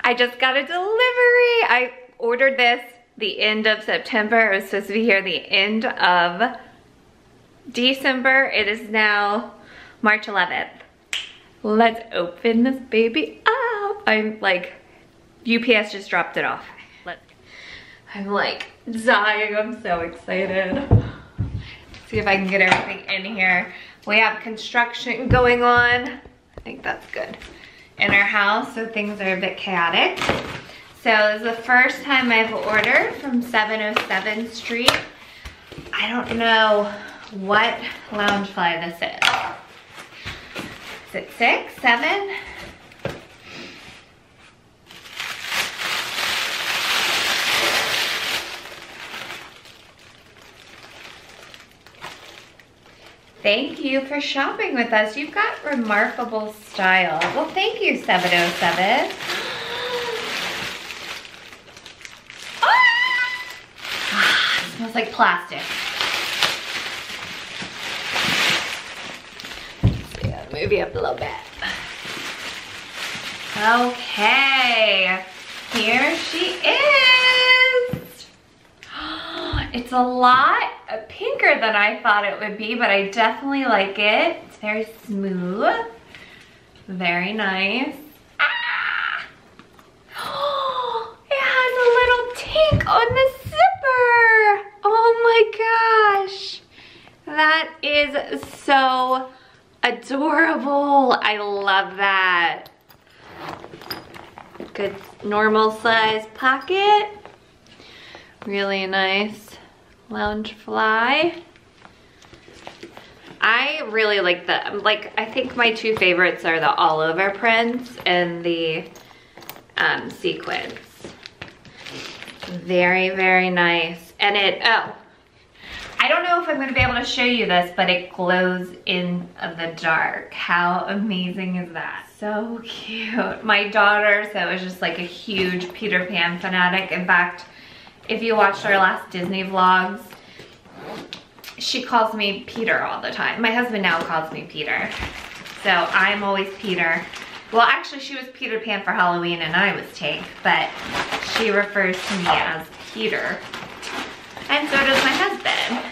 I just got a delivery. I ordered this the end of September. It was supposed to be here the end of December. It is now March 11th. Let's open this baby up. I'm like, UPS just dropped it off. I'm like dying, I'm so excited. Let's see if I can get everything in here. We have construction going on. I think that's good. In our house, so things are a bit chaotic. So this is the first time I've ordered from 707 Street. I don't know what Loungefly this is. Is it 6, 7? Thank you for shopping with us. You've got remarkable style. Well, thank you, 707. It smells like plastic. Let's move you up a little bit. Okay, here she is. It's a lot pinker than I thought it would be, but I definitely like it. It's very smooth, very nice. Ah! Oh, it has a little tink on the zipper. Oh my gosh, that is so adorable. I love that. Good normal size pocket. Really nice Loungefly. I really like the, I think my two favorites are the Allover prints and the sequins. Very, very nice. And it, oh, I don't know if I'm gonna be able to show you this, but it glows in the dark. How amazing is that? So cute. My daughter, so is just like a huge Peter Pan fanatic. In fact, if you watched our last Disney vlogs, she calls me Peter all the time. My husband now calls me Peter. So I'm always Peter. Well, actually she was Peter Pan for Halloween and I was Tink, but she refers to me as Peter. And so does my husband.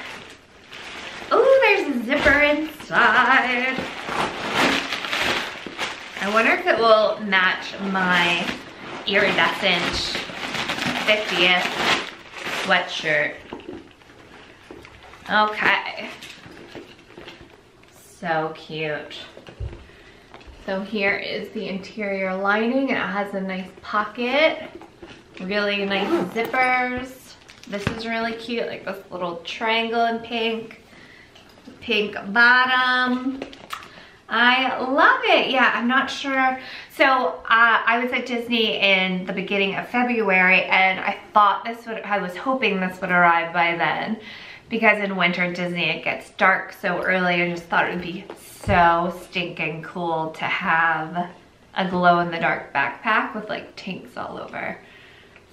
Oh, there's a zipper inside. I wonder if it will match my iridescent 50th sweatshirt. Okay. So cute. So here is the interior lining. It has a nice pocket. Really nice zippers. This is really cute, like this little triangle in pink. Pink bottom. I love it. Yeah, I'm not sure. So I was at Disney in the beginning of February and I thought this would, I was hoping this would arrive by then because in winter at Disney it gets dark so early. I just thought it would be so stinking cool to have a glow in the dark backpack with like tinks all over.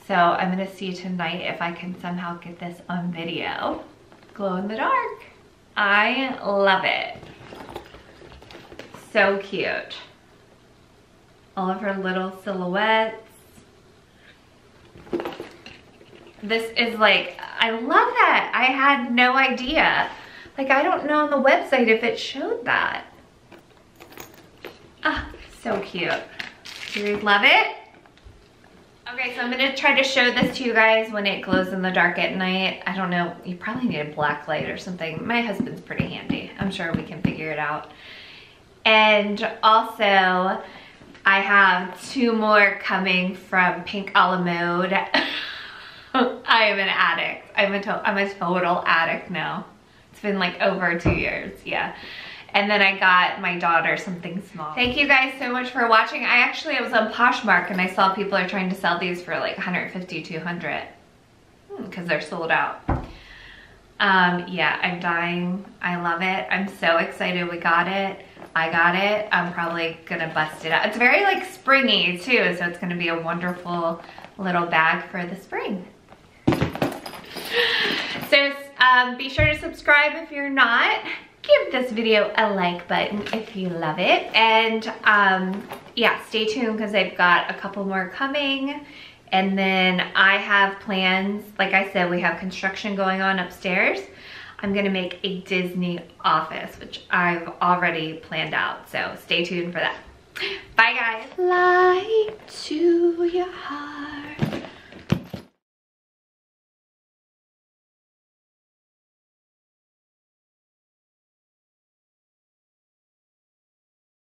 So I'm gonna see tonight if I can somehow get this on video. Glow in the dark. I love it. So cute. All of her little silhouettes. This is like, I love that. I had no idea. Like, I don't know on the website if it showed that. Ah, so cute. Do you love it? Okay, so I'm gonna try to show this to you guys when it glows in the dark at night. I don't know, you probably need a black light or something. My husband's pretty handy. I'm sure we can figure it out. And also, I have 2 more coming from Pink a la Mode. I am an addict. I'm a total addict now. It's been like over 2 years, yeah. And then I got my daughter something small. Thank you guys so much for watching. I was on Poshmark and I saw people are trying to sell these for like 150, 200 because they're sold out. Yeah, I'm dying. I love it. I'm so excited we got it. I got it. I'm probably gonna bust it out. It's very like springy too, so it's gonna be a wonderful little bag for the spring. So be sure to subscribe if you're not. give this video a like button if you love it. And yeah, stay tuned because I've got a couple more coming. And then I have plans, like I said, we have construction going on upstairs. I'm gonna make a Disney office, which I've already planned out. So stay tuned for that. Bye guys. Fly to your heart.